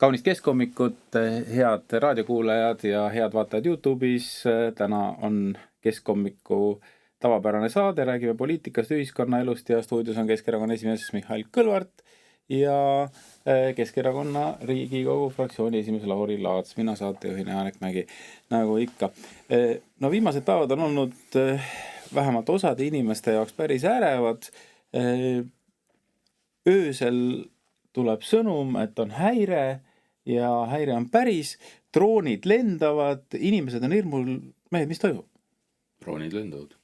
Kaunist keskhommikut, head raadiokuulajad ja head vaatajad YouTube'is. Täna on keskhommiku tavapärane saade, räägime poliitikast, ühiskonnaelust ja stuudios on Keskerakonna esimees Mihhail Kõlvart ja Keskerakonna Riigikogu fraktsiooni esimees Lauri Laats, mina saatejuhina Janek Mägi, nagu ikka. No viimased päevad on olnud vähemalt osade inimeste jaoks päris ärevad. Öösel tuleb sõnum, et on häire ja häire on päris, droonid lendavad, inimesed on hirmul. Mehed, mis toimub? Droonid lendavad.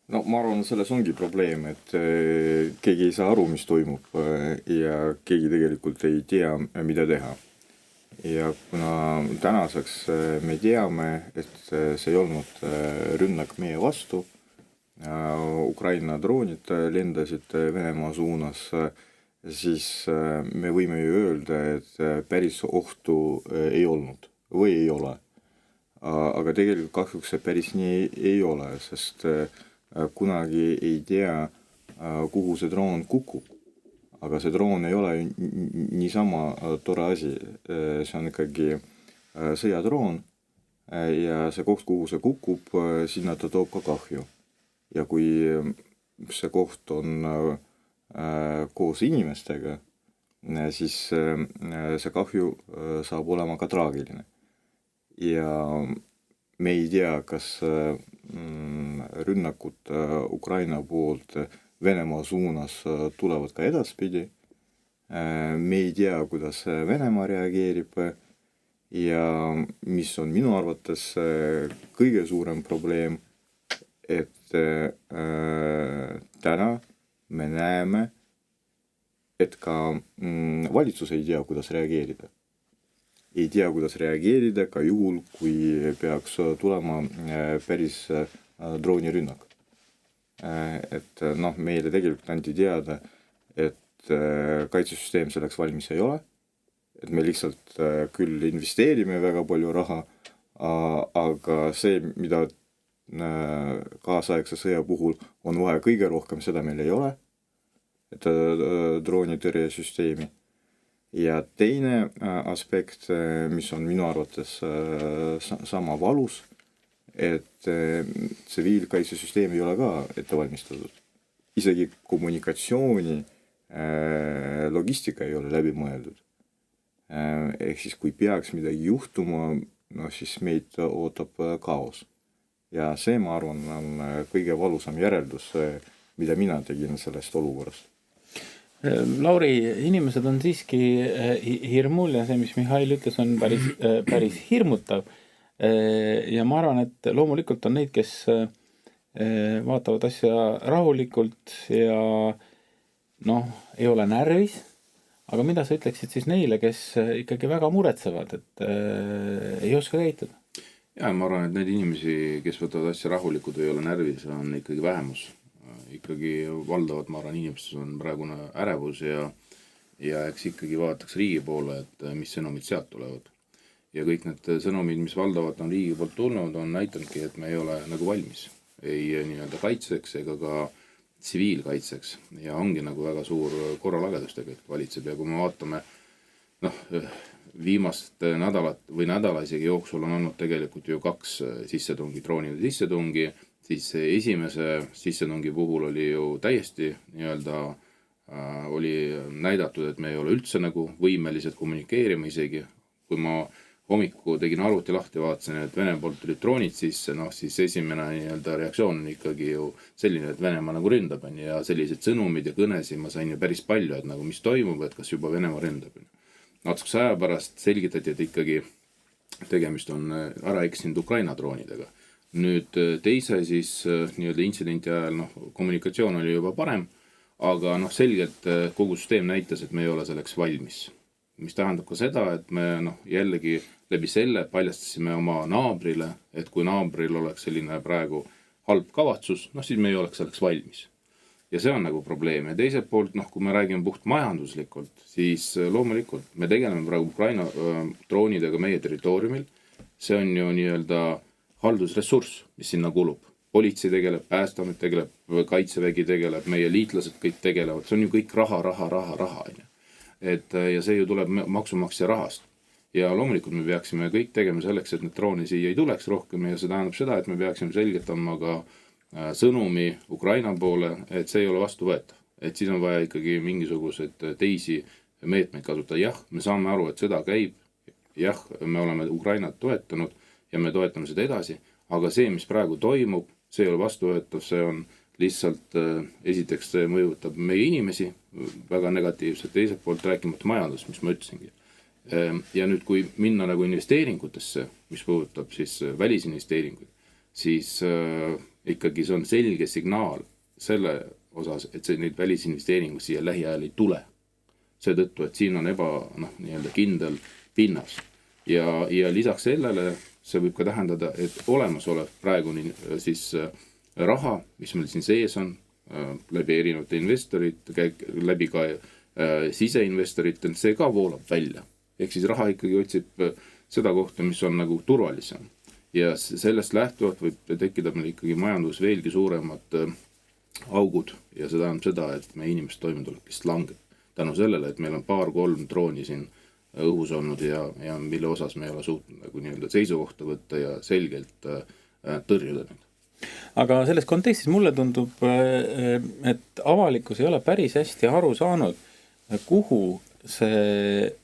No ma arvan, selles ongi probleem, et keegi ei saa aru, mis toimub ja keegi tegelikult ei tea, mida teha. Ja kuna tänaseks me teame, et see ei olnud rünnak meie vastu, Ukraina droonid lendasid Venemaa suunas, siis me võime ju öelda, et päris ohtu ei olnud või ei ole. Aga tegelikult kahjuks see päris nii ei ole, sest kunagi ei tea, kuhu see droon kukub. Aga see droon ei ole niisama tore asi. See on ikkagi sõjadroon ja see koht, kuhu see kukub, sinna ta toob ka kahju. Ja kui see koht on koos inimestega, siis see kahju saab olema ka traagiline. Ja me ei tea, kas rünnakud Ukraina poolt Venemaa suunas tulevad ka edaspidi. Me ei tea, kuidas Venemaa reageerib ja mis on minu arvates kõige suurem probleem, et täna me näeme, et ka valitsus ei tea, kuidas reageerida. Ei tea, kuidas reageerida ka juhul, kui peaks tulema päris droonirünnak. Et meile tegelikult anti teada, et kaitsesüsteem selleks valmis ei ole. Et me lihtsalt küll investeerime väga palju raha, aga see, mida kaasaegse sõja puhul on vaja kõige rohkem, seda meil ei ole, et droonitõrjesüsteemi. Ja teine aspekt, mis on minu arvates sama valus, et tsiviilkaitsesüsteem ei ole ka ette valmistatud. Isegi kommunikatsiooni logistika ei ole läbi mõeldud. Ehk siis kui peaks midagi juhtuma, siis meid ootab kaos. Ja see, ma arvan, on kõige valusam järeldus, mida mina tegin sellest olukorrast. Lauri, inimesed on siiski hirmul ja see, mis Mihhail ütles, on päris hirmutav. Ja ma arvan, et loomulikult on neid, kes vaatavad asja rahulikult ja ei ole närvis. Aga mida sa ütleksid siis neile, kes ikkagi väga muretsevad, et ei oska käituda? Ja ma arvan, et need inimesi, kes võtavad asja rahulikud või ei ole närvis, on ikkagi vähemus. Ikkagi valdavad, ma arvan, inimestes on praegune ärevus ja eks ikkagi vaataks riigi poole, et mis sõnumid sealt tulevad. Ja kõik need sõnumid, mis valdavad on riigi poolt tulnud, on näitanudki, et me ei ole nagu valmis. Ei nii-öelda kaitseks ega ka tsiviilkaitseks. Ja ongi nagu väga suur korralagedus tegelikult valitseb. Ja kui me vaatame, viimast nädalat või nädala isegi jooksul on olnud tegelikult ju 2 sissetungi, droonide sissetungi, siis esimese sissetungi puhul oli ju täiesti nii-öelda oli näidatud, et me ei ole üldse nagu võimelised kommunikeerima isegi. Kui ma hommiku tegin arvuti lahti, vaatasin, et Vene poolt tulid droonid sisse, siis esimene nii-öelda reaktsioon on ikkagi ju selline, et Venemaa nagu ründab ja sellised sõnumid ja kõnesi ma sain ju päris palju, et nagu mis toimub, et kas juba Venemaa ründab. Natukese aja pärast selgitati, et ikkagi tegemist on ära eksinud Ukraina droonidega. Nüüd teise siis nii-öelda intsidenti ajal kommunikatsioon oli juba parem, aga selgelt kogu süsteem näitas, et me ei ole selleks valmis. Mis tähendab ka seda, et me jällegi läbi selle paljastasime oma naabrile, et kui naabril oleks selline praegu halb kavatsus, siis me ei oleks selleks valmis. Ja see on nagu probleem. Ja teiselt poolt, kui me räägime puht majanduslikult, siis loomulikult me tegeleme praegu Ukraina droonidega meie territooriumil. See on ju nii-öelda haldusressurss, mis sinna kulub. Politsei tegeleb, Päästeamet tegeleb, Kaitsevägi tegeleb, meie liitlased kõik tegelevad. See on ju kõik raha. ja see ju tuleb maksumaksja rahast. Ja loomulikult me peaksime kõik tegema selleks, et need droone siia ei tuleks rohkem ja see tähendab seda, et me peaksime selgelt andma ka sõnumi Ukraina poole, et see ei ole vastuvõetav. Et siis on vaja ikkagi mingisugused teisi meetmeid kasutada. Jah, me saame aru, et sõda käib. Jah, me oleme Ukrainat toetanud ja me toetame seda edasi, aga see, mis praegu toimub, see ei ole vastuvõetav, see on lihtsalt, esiteks see mõjutab meie inimesi väga negatiivselt, teiselt poolt rääkimata majandus, mis ma ütlesingi. Ja nüüd, kui minna nagu investeeringutesse, mis puudutab siis välisinvesteeringuid, siis ikkagi see on selge signaal selle osas, et see neid välisinvesteeringuid siia lähiajal ei tule. Seetõttu, et siin on nii-öelda kindel pinnas. Ja lisaks sellele see võib ka tähendada, et olemasolev praegune siis raha, mis meil siin sees on, läbi erinevate investorite, läbi ka siseinvestorite, see ka voolab välja. Ehk siis raha ikkagi otsib seda kohta, mis on nagu turvalisem. Ja sellest lähtuvalt võib tekkida meil ikkagi majandus veelgi suuremad augud ja see tähendab seda, et meie inimeste toimetulek lihtsalt langeb. Tänu sellele, et meil on 2-3 drooni siin õhus olnud ja mille osas me ei ole suutnud nagu nii-öelda seisukohta võtta ja selgelt tõrjuda neid. Aga selles kontekstis mulle tundub, et avalikkus ei ole päris hästi aru saanud, kuhu see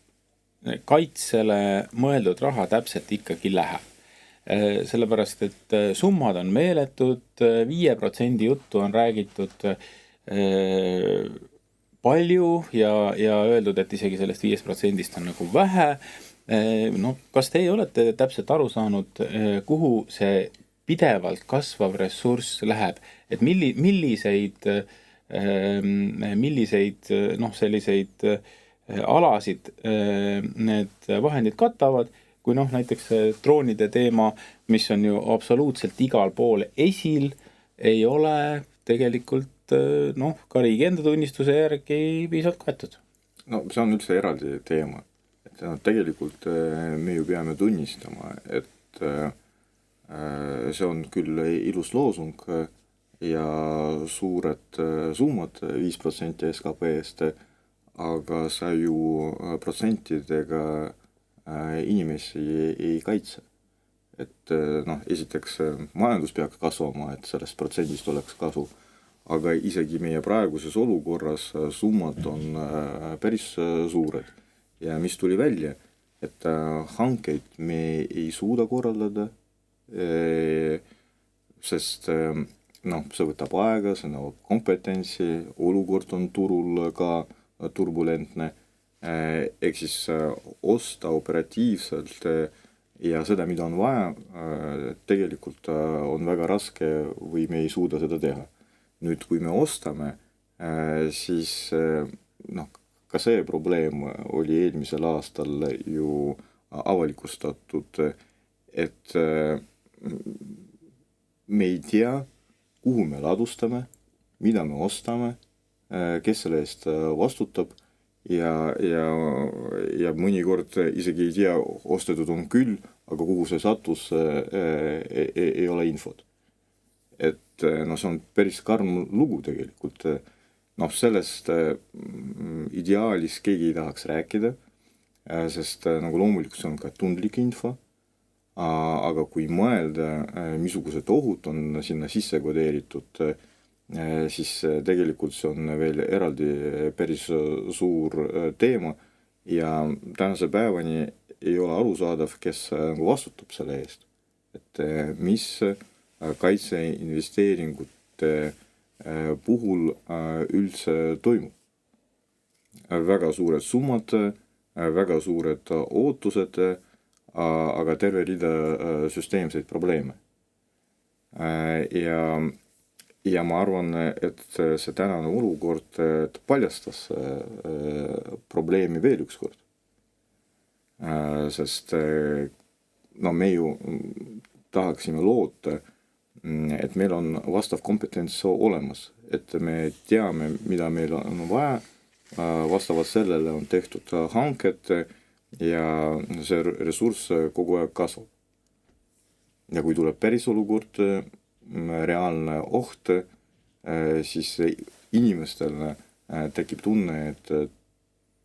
kaitsele mõeldud raha täpselt ikkagi läheb. Sellepärast, et summad on meeletud, 5% juttu on räägitud palju ja öeldud, et isegi sellest 5% on nagu vähe. No, kas te olete täpselt aru saanud, kuhu see pidevalt kasvav ressurss läheb, et milliseid selliseid alasid need vahendid katavad, kui näiteks droonide teema, mis on ju absoluutselt igal pool esil, ei ole tegelikult ka riigi enda tunnistuse järgi piisavalt kaetud. No see on üldse eraldi teema. Et tegelikult me ju peame tunnistama, et see on küll ilus loosung ja suured summad 5% SKP-st, aga sa ju protsentidega inimesi ei kaitse. Et esiteks majandus peaks kasvama, et sellest protsendist oleks kasu, aga isegi meie praeguses olukorras summad on päris suured. Ja mis tuli välja, et hankeid me ei suuda korraldada, sest see võtab aega, see nõuab kompetentsi, olukord on turul ka turbulentne, ehk siis osta operatiivselt ja seda, mida on vaja, tegelikult on väga raske või me ei suuda seda teha. Nüüd, kui me ostame, siis ka see probleem oli eelmisel aastal ju avalikustatud, et me ei tea, kuhu me ladustame, mida me ostame, kes selle eest vastutab ja mõnikord isegi ei tea, ostetud on küll, aga kuhu see sattus, ei ole infot. Et see on päris karm lugu tegelikult. Sellest ideaalis keegi ei tahaks rääkida, sest loomulikult see on ka tundlik info, aga kui mõelda, missugused ohud on sinna sisse kodeeritud, siis tegelikult see on veel eraldi päris suur teema ja tänase päevani ei ole arusaadav, kes vastutab selle eest. Et mis kaitseinvesteeringute puhul üldse toimub. Väga suured summad, väga suured ootused, aga terve rida süsteemseid probleeme. Ja ma arvan, et see tänane olukord paljastas probleemi veel ükskord. Sest me ju tahaksime loota, et meil on vastav kompetents olemas, et me teame, mida meil on vaja, vastavalt sellele on tehtud hanked ja see ressurss kogu aeg kasvab. Ja kui tuleb päris olukord, reaalne oht, siis inimestel tekib tunne, et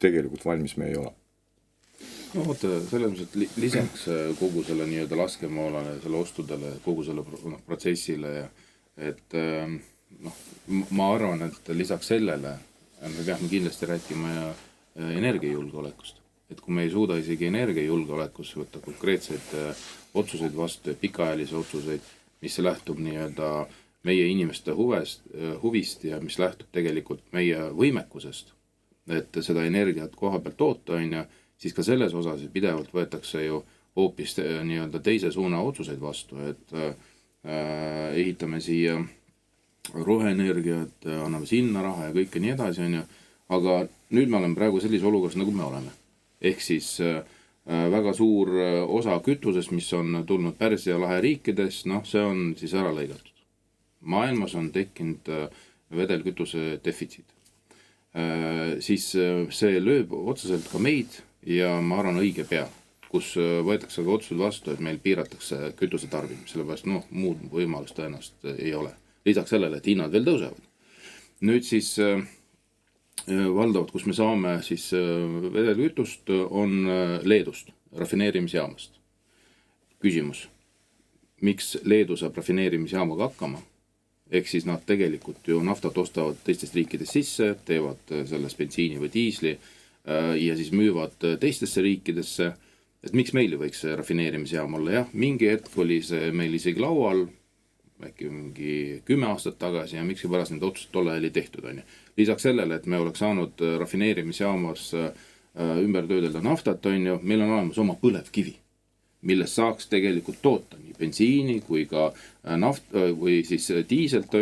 tegelikult valmis me ei ole. No vaata, selles mõttes, et lisaks kogu selle nii-öelda laskemoolale, selle ostudele, kogu selle protsessile ja et ma arvan, et lisaks sellele me peame kindlasti rääkima ja energiajulgeolekust. Et kui me ei suuda isegi energiajulgeolekus võtta konkreetseid otsuseid vastu ja pikaajalisi otsuseid, mis lähtub nii-öelda meie inimeste huvist ja mis lähtub tegelikult meie võimekusest, et seda energiat koha pealt toota, siis ka selles osas pidevalt võetakse ju hoopis nii-öelda teise suuna otsuseid vastu, et ehitame siia roheenergiat, anname sinna raha ja kõike nii edasi, aga nüüd me oleme praegu sellise olukorras, nagu me oleme. Ehk siis väga suur osa kütusest, mis on tulnud Pärsia lahe riikides, see on siis ära lõigatud. Maailmas on tekkinud vedelkütuse defitsiit. Siis see lööb otseselt ka meid ja ma arvan õige pea, kus võetakse ka otsused vastu, et meil piiratakse kütuse tarbimine, sellepärast muud võimalust tõenäoliselt ei ole. Lisaks sellele, et hinnad veel tõusevad. Nüüd siis valdavalt, kus me saame siis vedelkütust, on Leedust, rafineerimisjaamast. Küsimus, miks Leedu saab rafineerimisjaamaga hakkama? Ehk siis nad tegelikult ju naftat ostavad teistest riikidest sisse, teevad sellest bensiini või diisli ja siis müüvad teistesse riikidesse. Et miks meil ei võiks rafineerimisjaam olla? Jah, mingi hetk oli see meil isegi laual, äkki mingi 10 aastat tagasi ja miks pärast need otsused tolle oli tehtud. Lisaks sellele, et me oleks saanud rafineerimisjaamas ümber töödelda naftat, meil on olemas oma põlevkivi, millest saaks tegelikult toota nii bensiini kui ka naft või siis diiselt,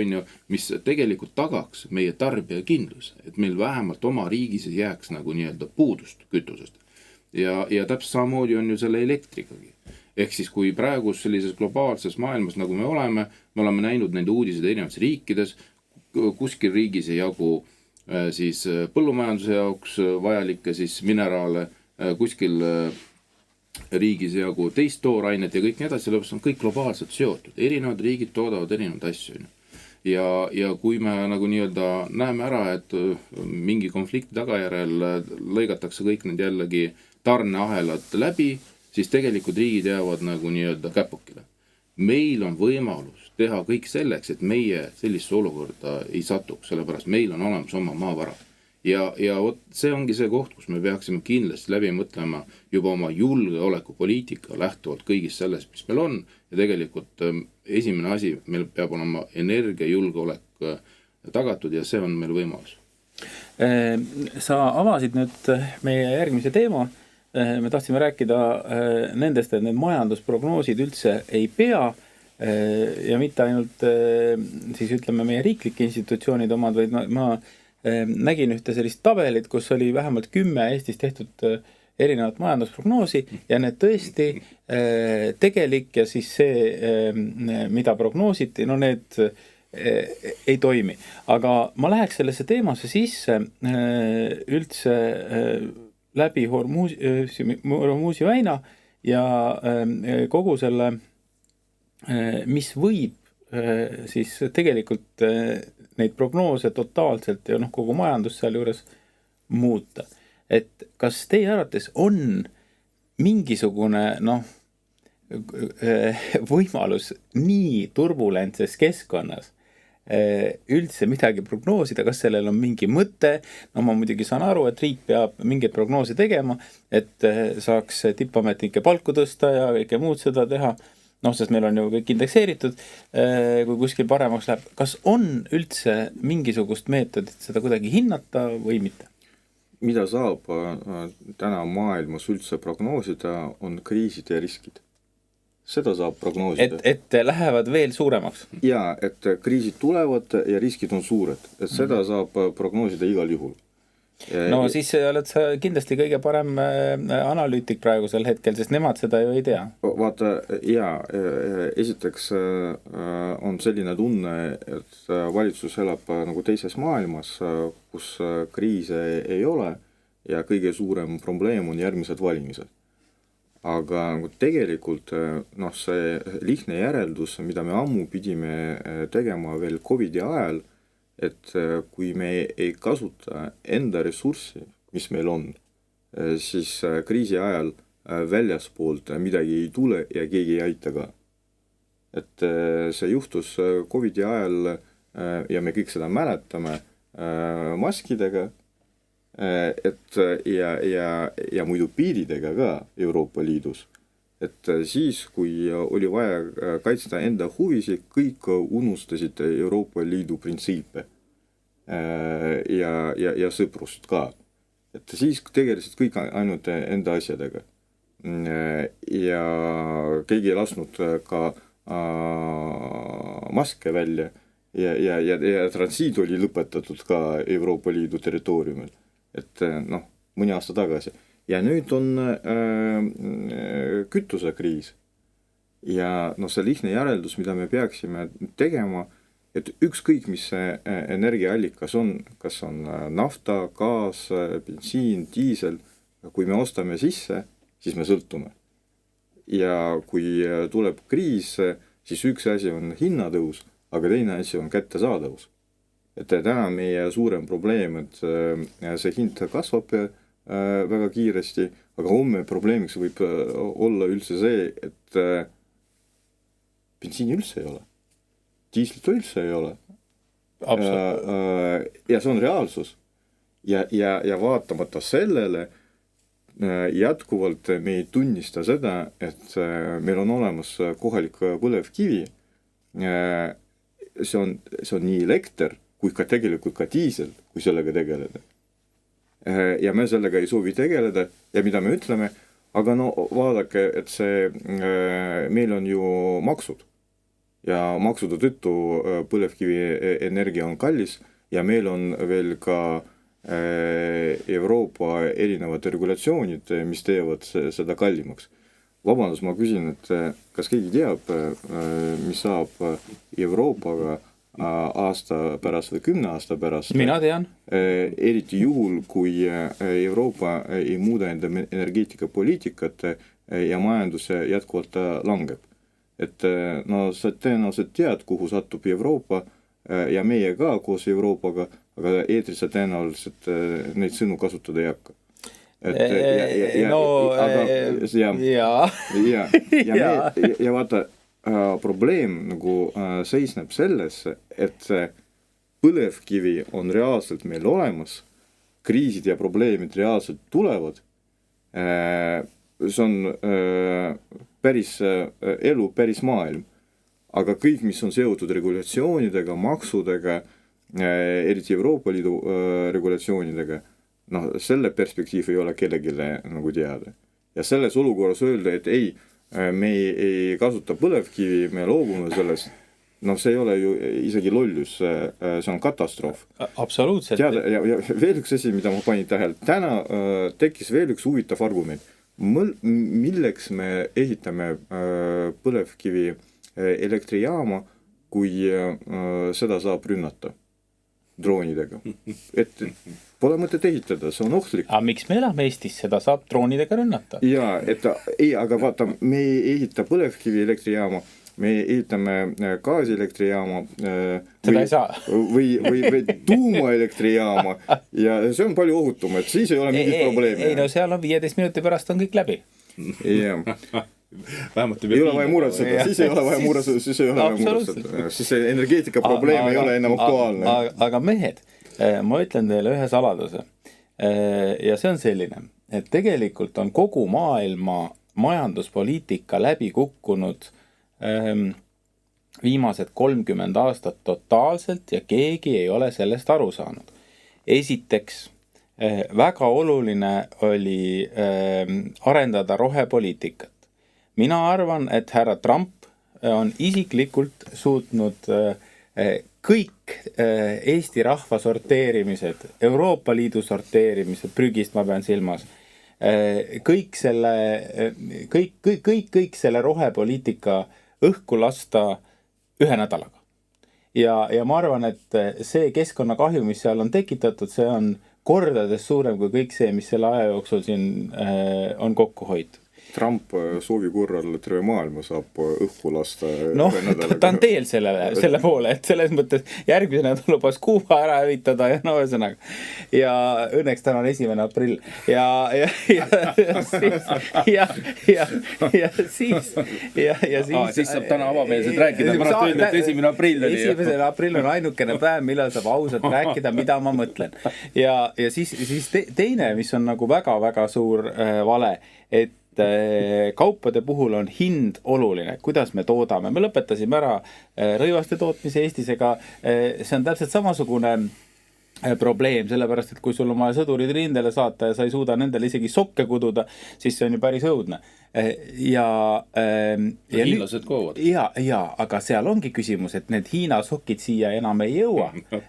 mis tegelikult tagaks meie tarbijakindluse, et meil vähemalt oma riigis ei jääks nagu nii-öelda puudust kütusest. Ja täpselt samamoodi on ju selle elektrikagi. Ehk siis kui praegu sellises globaalses maailmas, nagu me oleme näinud nende uudised erinevates riikides, kuskil riigis ei jagu siis põllumajanduse jaoks vajalikke siis mineraale, kuskil riigis jagu teist toorainet ja kõik nii edasi, sellepärast on kõik globaalselt seotud. Erinevad riigid toodavad erinevad asju. Ja kui me nagu nii-öelda näeme ära, et mingi konflikti tagajärel lõigatakse kõik need jällegi tarneahelad läbi, siis tegelikult riigid jäävad nagu nii-öelda käpukile. Meil on võimalus teha kõik selleks, et meie sellisse olukorda ei satuks, sellepärast meil on olemas oma maavara. Ja see ongi see koht, kus me peaksime kindlasti läbi mõtlema juba oma julgeolekupoliitika lähtuvalt kõigist sellest, mis meil on. Ja tegelikult esimene asi, meil peab olema energiajulgeolek tagatud ja see on meil võimalus. Sa avasid nüüd meie järgmise teema. Me tahtsime rääkida nendest, et need majandusprognoosid üldse ei pea ja mitte ainult siis ütleme meie riiklike institutsioonid omad, vaid ma nägin ühte sellist tabelit, kus oli vähemalt 10 Eestis tehtud erinevat majandusprognoosi ja need tõesti tegelik ja siis see, mida prognoositi, need ei toimi. Aga ma läheks sellesse teemasse sisse üldse läbi Hormuzi väina ja kogu selle, mis võib siis tegelikult neid prognoose totaalselt ja kogu majandus seal juures muuta. Et kas teie arvates on mingisugune võimalus nii turbulentses keskkonnas üldse midagi prognoosida, kas sellel on mingi mõte? Ma muidugi saan aru, et riik peab mingeid prognoose tegema, et saaks tippametnike palku tõsta ja kõike muud seda teha. Sest meil on ju kõik indekseeritud, kui kuskil paremaks läheb. Kas on üldse mingisugust meetodit seda kuidagi hinnata või mitte? Mida saab täna maailmas üldse prognoosida, on kriisid ja riskid. Seda saab prognoosida. Et lähevad veel suuremaks? Jaa, et kriisid tulevad ja riskid on suured. Et seda saab prognoosida igal juhul. Siis oled sa kindlasti kõige parem analüütik praegusel hetkel, sest nemad seda ju ei tea. Vaata, esiteks on selline tunne, et valitsus elab nagu teises maailmas, kus kriise ei ole ja kõige suurem probleem on järgmised valimised. Aga tegelikult see lihtne järeldus, mida me ammu pidime tegema veel COVID-i ajal, et kui me ei kasuta enda ressurssi mis meil on, siis kriisi ajal väljaspoolt midagi ei tule ja keegi ei aita ka. Et see juhtus Covidi ajal ja me kõik seda mäletame maskidega, et ja muidu piiridega ka Euroopa Liidus. Et siis, kui oli vaja kaitsta enda huvisi, kõik unustasid Euroopa Liidu printsiipe ja sõprust ka. Et siis tegelesid kõik ainult enda asjadega. Ja keegi ei lasknud ka maske välja ja transiit oli lõpetatud ka Euroopa Liidu territooriumil. Et mõni aasta tagasi. Ja nüüd on kütusekriis. Ja see lihtne järeldus, mida me peaksime tegema, et ükskõik, mis see energiaallikas on, kas on nafta, gaas, bensiin, diisel, kui me ostame sisse, siis me sõltume. Ja kui tuleb kriis, siis üks asi on hinnatõus, aga teine asi on kättesaadavus. Et täna meie suurem probleem, et see hind kasvab väga kiiresti, aga homme probleemiks võib olla üldse see, et bensiini üldse ei ole. Diislit üldse ei ole. Ja see on reaalsus. Ja vaatamata sellele jätkuvalt me ei tunnista seda, et meil on olemas kohalik põlevkivi. See on nii elekter, kui ka tegelikult ka diisel, kui sellega tegeleda. Ja me sellega ei soovi tegeleda ja mida me ütleme, aga vaadake, et meil on ju maksud ja maksude tõttu põlevkivi energia on kallis ja meil on veel ka Euroopa erinevad regulatsioonid, mis teevad seda kallimaks. Vabandus, ma küsin, et kas keegi teab, mis saab Euroopaga aasta pärast või 10 aasta pärast? Mina tean. Eriti juhul, kui Euroopa ei muuda enda energeetikapoliitikat ja majandus jätkuvalt langeb. Et sa tõenäoliselt tead, kuhu satub Euroopa ja meie ka koos Euroopaga, aga eetris sa tõenäoliselt neid sõnu kasutada ei hakka. Ja vaata, probleem nagu seisneb selles, et põlevkivi on reaalselt meil olemas, kriisid ja probleemid reaalselt tulevad, see on päris elu, päris maailm, aga kõik, mis on seotud regulatsioonidega, maksudega, eriti Euroopa Liidu regulatsioonidega, selle perspektiiv ei ole kellegile nagu teada. Ja selles olukorras öelda, et ei, me ei kasuta põlevkivi, me loobume sellest, see ei ole ju isegi lollus, see on katastroof. Absoluutselt. Teada, ja veel üks asi, mida ma panin tähele, täna tekkis veel üks huvitav argument. Milleks me ehitame põlevkivi elektrijaama, kui seda saab rünnata droonidega. Et pole mõtet ehitada, see on ohtlik. Aga miks me elame Eestis, seda saab droonidega rünnata? Jaa, aga vaata, me ei ehita põlevkivi elektrijaama, me ehitame gaasielektrijaama või tuumaelektrijaama ja see on palju ohutum, et siis ei ole mingit probleemi. Ei, seal on 15 minuti pärast on kõik läbi. Ei ole vaja muretseda, siis ei ole vaja muretseda, siis see energeetika probleem ei ole enam aktuaalne. Aga mehed, ma ütlen teile ühe saladuse ja see on selline, et tegelikult on kogu maailma majanduspoliitika läbi kukkunud viimased 30 aastat totaalselt ja keegi ei ole sellest aru saanud. Esiteks, väga oluline oli arendada rohepoliitikat. Mina arvan, et härra Trump on isiklikult suutnud kõik Eesti rahva sorteerimised, Euroopa Liidu sorteerimised, prügist ma pean silmas, kõik selle rohepoliitika õhku lasta 1 nädalaga. Ja ma arvan, et see keskkonnakahju, mis seal on tekitatud, see on kordades suurem kui kõik see, mis selle aja jooksul siin on kokku hoitud. Trump soovi korral terve maailma saab õhku lasta. Noh, ta on teel selle poole, et selles mõttes järgmine nädal lubas Kuuba ära hävitada ja no ühesõnaga. Ja õnneks täna on 1. aprill. Siis saab täna avameelselt rääkida, pärast öelda, et 1. aprill oli. 1. aprill on ainukene päev, millal saab ausalt rääkida, mida ma mõtlen. Ja siis teine, mis on nagu väga-väga suur vale, et kaupade puhul on hind oluline, kuidas me toodame. Me lõpetasime ära rõivaste tootmise Eestisega, see on täpselt samasugune probleem, sellepärast, et kui sul on vaja sõdurid rindele saata ja sa ei suuda nendele isegi sokke kududa, siis see on ju päris õudne. Ja hiinlased koovad. Ja, aga seal ongi küsimus, et need Hiina sokid siia enam ei jõua.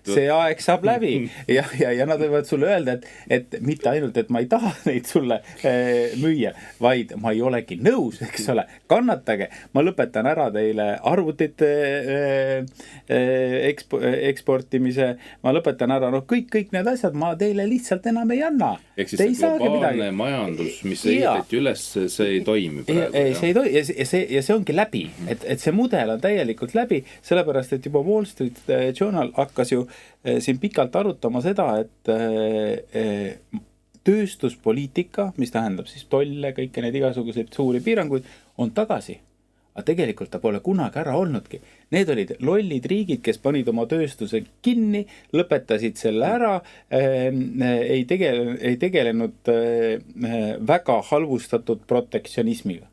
See aeg saab läbi ja nad võivad sulle öelda, et mitte ainult, et ma ei taha neid sulle müüa, vaid ma ei olegi nõus, eks ole, kannatage. Ma lõpetan ära teile arvutite eksportimise, ma lõpetan ära kõik need asjad, ma teile lihtsalt enam ei anna. Ehk siis see globaalne majandus, mis ehitati üles, see ei toimi praegu. See ei toimi ja see ongi läbi, et see mudel on täielikult läbi, sellepärast, et juba Wall Street Journal hakkas ju siin pikalt arutama seda, et tööstuspoliitika, mis tähendab siis tolle, kõike neid igasuguseid suuri piiranguid, on tagasi. Aga tegelikult ta pole kunagi ära olnudki. Need olid lollid riigid, kes panid oma tööstuse kinni, lõpetasid selle ära, ei tegelenud väga halvustatud protektsionismiga.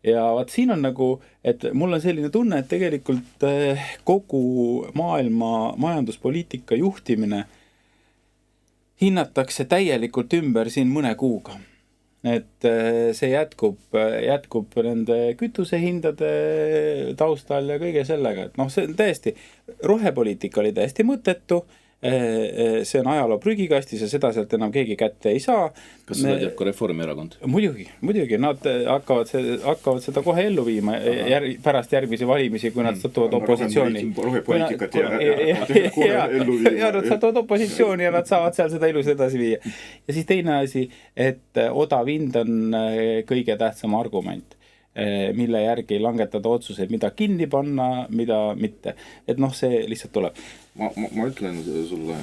Ja vaat siin on nagu, et mul on selline tunne, et tegelikult kogu maailma majanduspoliitika juhtimine hinnatakse täielikult ümber siin mõne kuuga. Et see jätkub nende kütusehindade taustal ja kõige sellega, et see on täiesti, rohepoliitika oli täiesti mõttetu, see on ajaloo prügikastis ja seda sealt enam keegi kätte ei saa. Kas seda teab ka Reformierakond? Muidugi, nad hakkavad seda kohe ellu viima pärast järgmisi valimisi, kui nad satuvad opositsiooni. Rohepoliitikat ja nad satuvad opositsiooni ja nad saavad seal seda ilus edasi viia. Ja siis teine asi, et odav hind on kõige tähtsam argument, mille järgi langetada otsuseid, mida kinni panna, mida mitte. Et see lihtsalt tuleb. Ma ütlen sulle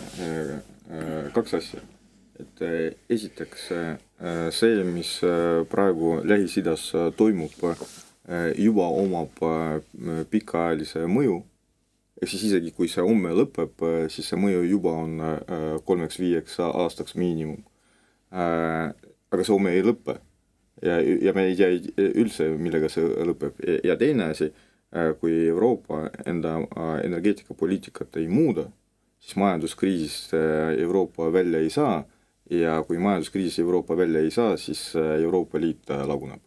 kaks asja. Et esiteks see, mis praegu Lähis-Idas toimub, juba omab pikaajalise mõju. Ja siis isegi kui see homme lõpeb, siis see mõju juba on 3-5 aastaks miinimum. Aga see homme ei lõppe. Ja me ei tea üldse, millega see lõpeb. Ja teine asi, kui Euroopa enda energeetikapoliitikat ei muuda, siis majanduskriisist Euroopa välja ei saa ja kui majanduskriisist Euroopa välja ei saa, siis Euroopa Liit laguneb.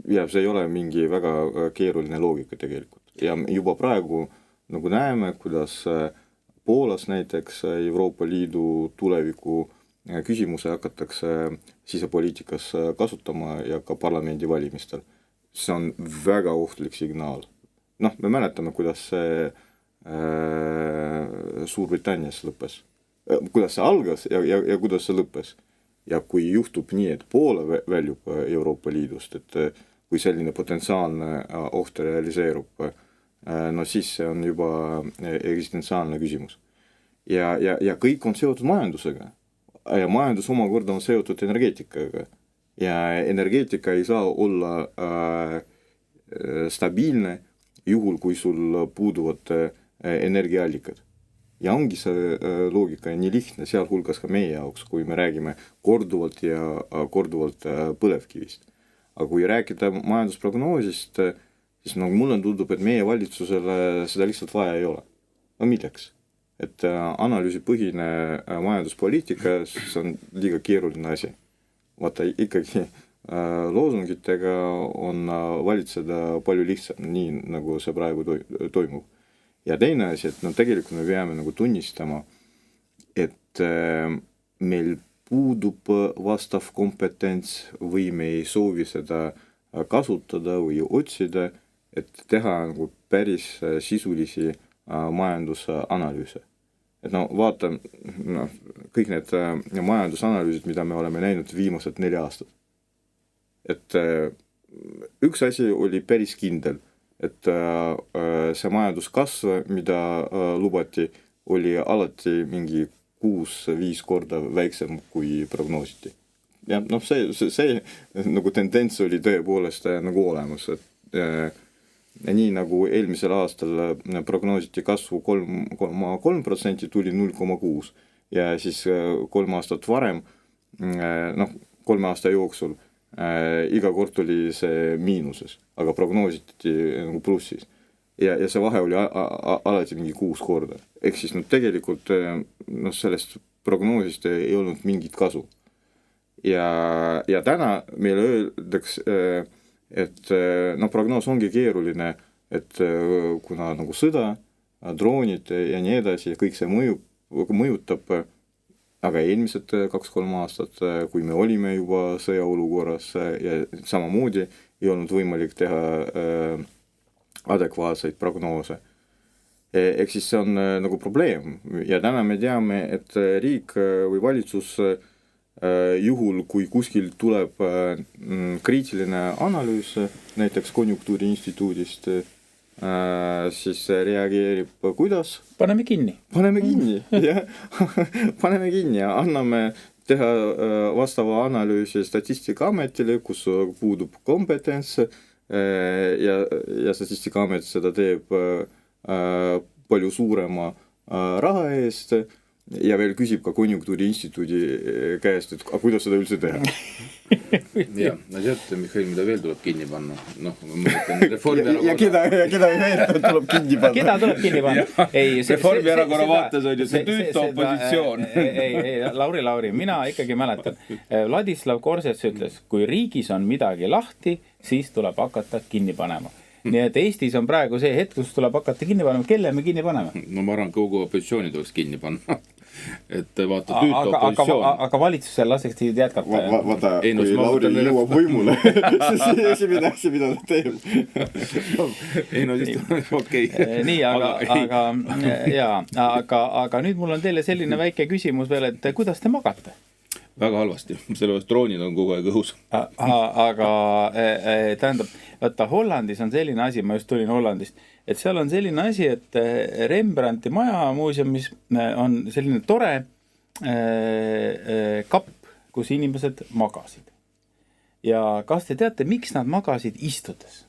Ja see ei ole mingi väga keeruline loogika tegelikult. Ja juba praegu nagu näeme, kuidas Poolas näiteks Euroopa Liidu tuleviku küsimuse hakatakse sisepoliitikas kasutama ja ka parlamendi valimistel. See on väga ohtlik signaal. Me mäletame, kuidas see Suurbritannias lõppes. Kuidas see algas ja kuidas see lõppes. Ja kui juhtub nii, et Poola väljub Euroopa Liidust, et kui selline potentsiaalne oht realiseerub, siis see on juba eksistentsiaalne küsimus. Ja kõik on seotud majandusega. Ja majandus omakorda on seotud energeetikaga. Ja energeetika ei saa olla stabiilne juhul, kui sul puuduvad energiaallikad. Ja ongi see loogika nii lihtne, sealhulgas ka meie jaoks, kui me räägime korduvalt põlevkivist. Aga kui rääkida majandusprognoosist, siis mulle tundub, et meie valitsusele seda lihtsalt vaja ei ole. Milleks? Et analüüsipõhine majanduspoliitika, see on liiga keeruline asi. Vaata ikkagi loosungitega on valitseda palju lihtsam, nii nagu see praegu toimub. Ja teine asi, et tegelikult me peame tunnistama, et meil puudub vastav kompetents või me ei soovi seda kasutada või otsida, et teha päris sisulisi majandusanalüüse. Et vaata kõik need majandusanalüüsid, mida me oleme näinud viimased 4 aastat. et üks asi oli päris kindel, et see majanduskasv, mida lubati, oli alati mingi 6-5 korda väiksem kui prognoositi. Ja noh, see nagu tendents oli tõepoolest nagu olemas, et nii nagu eelmisel aastal prognoositi kasvu 3,3%, tuli 0,6% ja siis 3 aastat varem, noh, 3 aasta jooksul iga kord oli see miinuses, aga prognoositi nagu plussis. Ja see vahe oli alati mingi 6 korda. Ehk siis tegelikult sellest prognoosist ei olnud mingit kasu. Ja täna meile öeldakse, et prognoos ongi keeruline, et kuna nagu sõda, droonid ja nii edasi, kõik see mõjutab, aga eelmised 2-3 aastat, kui me olime juba sõjaolukorras ja samamoodi ei olnud võimalik teha adekvaatseid prognoose. Ehk siis see on nagu probleem ja täna me teame, et riik või valitsus juhul, kui kuskil tuleb kriitiline analüüs, näiteks Konjunktuuriinstituudist, siis reageerib kuidas? Paneme kinni, jah. Paneme kinni ja anname teha vastava analüüsi Statistikaametile, kus puudub kompetents ja Statistikaamet seda teeb palju suurema raha eest ja veel küsib ka Konjunktuuriinstituudi käest, et kuidas seda üldse teha. Ja sealt, Mihhail, mida veel tuleb kinni panna? Noh, ma mõtlen Reformierakonna... Ja keda veel tuleb kinni panna? Keda tuleb kinni panna? Reformierakonna vaates on ju see tüütu opositsioon. Ei, Lauri, mina ikkagi mäletan. Ladislav Korsets ütles, kui riigis on midagi lahti, siis tuleb hakata kinni panema. Nii et Eestis on praegu see hetk, kus tuleb hakata kinni panema. Kelle me kinni paneme? No ma arvan, kogu opositsiooni tuleks kinni panna. Et vaata tüütu opositsioon. Aga valitsusel laseks teid jätkata. Vaata, kui Lauri jõuab võimule, siis esimene asi, mida ta teeb. Ei no siis okei. Nii, aga nüüd mul on teile selline väike küsimus veel, et kuidas te magate? Väga halvasti, sellepärast droonid on kogu aeg õhus. Aga tähendab, vaata Hollandis on selline asi, ma just tulin Hollandist, et seal on selline asi, et Rembrandti maja muuseumis on selline tore kapp, kus inimesed magasid. Ja kas te teate, miks nad magasid istudes?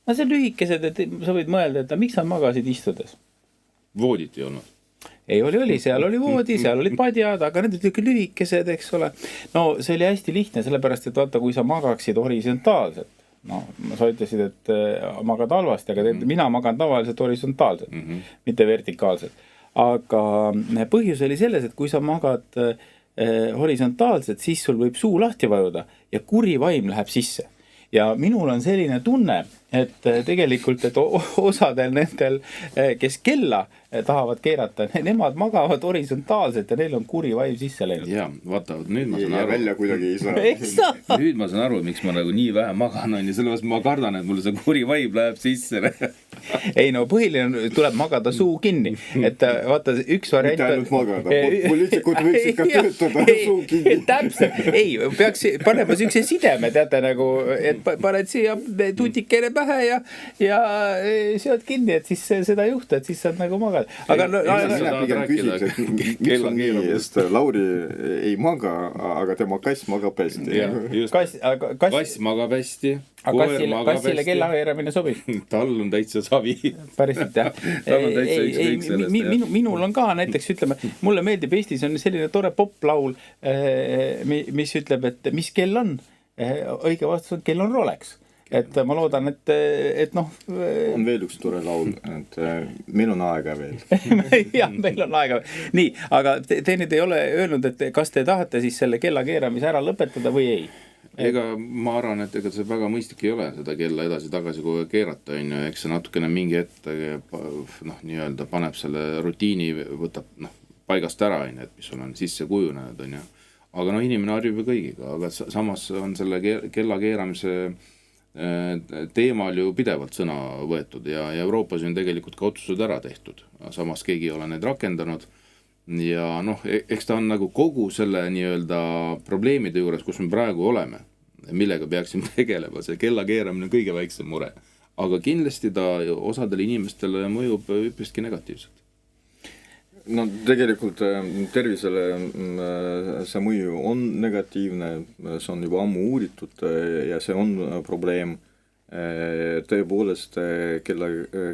No see on lühikesed, et sa võid mõelda, et miks nad magasid istudes? Voodit ei olnud. Ei oli, seal oli voodi, seal olid padjad, aga need olid lühikesed, eks ole. No see oli hästi lihtne, sellepärast, et vaata, kui sa magaksid horisontaalselt, no sa ütlesid, et magad halvasti, aga mina magan tavaliselt horisontaalselt, mitte vertikaalselt. Aga põhjus oli selles, et kui sa magad horisontaalselt, siis sul võib suu lahti vajuda ja kuri vaim läheb sisse. Ja minul on selline tunne, et tegelikult, et osadel nendel, kes kella tahavad keerata, nemad magavad horisontaalselt ja neil on kuri vaim sisse läinud. Ja, vaata, nüüd ma saan aru. Välja kuidagi ei saa. Nüüd ma saan aru, miks ma nagu nii vähe magan on ja sellepärast ma kardan, et mulle see kuri vaim läheb sisse. Ei no põhiline tuleb magada suu kinni, et vaata üks variant... Mitte ainult magada, poliitikud võiksid ka töötada suu kinni. Täpselt, ei, peaks panema sükse sideme, teate nagu, et paned siia tutikene pähe ja seod kinni, et siis seda juhtu, et siis saad nagu magada. Aga mina pigem küsiks, et miks on nii, et Lauri ei maga, aga tema kass magab hästi. Kass magab hästi, koer magab hästi. Kassile kellaveeramine sobib. Tal on täitsa savi. Päriselt, jah. Tal on täitsa ükskõik sellest. Minul on ka näiteks, ütleme, mulle meeldib Eestis on selline tore poplaul, mis ütleb, et mis kell on. Õige vastus on, kell on Rolex. Et ma loodan, et noh... On veel üks tore laul, et meil on aega veel. Jah, meil on aega veel. Nii, aga te nüüd ei ole öelnud, et kas te tahate siis selle kella keeramise ära lõpetada või ei? Ega ma arvan, et ega see väga mõistlik ei ole seda kella edasi-tagasi kogu keerata, on ju, eks see natukene mingi ette nii-öelda paneb selle rutiini, võtab paigast ära, et mis sul on sisse kujunenud, on ju. Aga inimene harjub ju kõigiga, aga samas on selle kella keeramise teemal ju pidevalt sõna võetud ja Euroopas on tegelikult ka otsused ära tehtud, samas keegi ei ole need rakendanud ja eks ta on nagu kogu selle nii-öelda probleemide juures, kus me praegu oleme, millega peaksime tegelema, see kella keeramine on kõige väiksem mure. Aga kindlasti ta osadele inimestele mõjub üpriski negatiivselt. No tegelikult tervisele see mõju on negatiivne, see on juba ammu uuritud ja see on probleem. Tõepoolest kella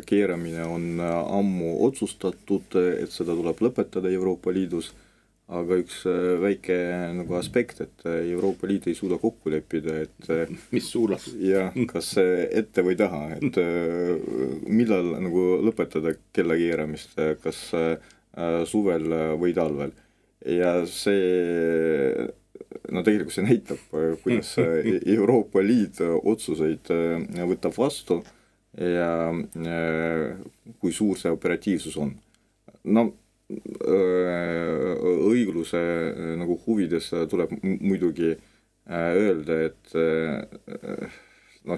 keeramine on ammu otsustatud, et seda tuleb lõpetada Euroopa Liidus, aga üks väike nagu aspekt, et Euroopa Liit ei suuda kokku leppida, et mis suunas? Ja kas ette või taha, et millal nagu lõpetada kella keeramist, kas suvel või talvel. Ja see tegelikult see näitab, kuidas Euroopa Liit otsuseid võtab vastu ja kui suur see operatiivsus on. No õigluse nagu huvides tuleb muidugi öelda, et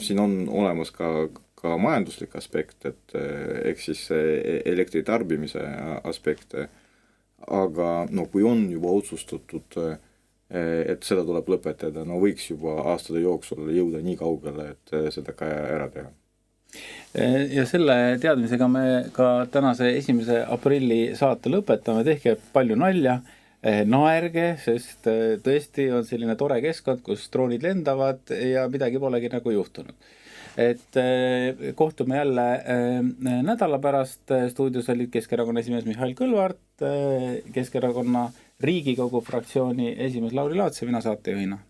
siin on olemas ka majanduslik aspekt, et ehk siis elektri tarbimise aspekt, aga kui on juba otsustatud, et seda tuleb lõpetada, võiks juba aastate jooksul jõuda nii kaugele, et seda ka ära teha. Ja selle teadmisega me ka tänase 1. aprilli saate lõpetame, tehke palju nalja, naerge, sest tõesti on selline tore keskkond, kus droonid lendavad ja midagi polegi nagu juhtunud. Et kohtume jälle nädala pärast, stuudios olid Keskerakonna esimees Mihhail Kõlvart, Keskerakonna Riigikogu fraktsiooni esimees Lauri Laats ja mina saatejuhina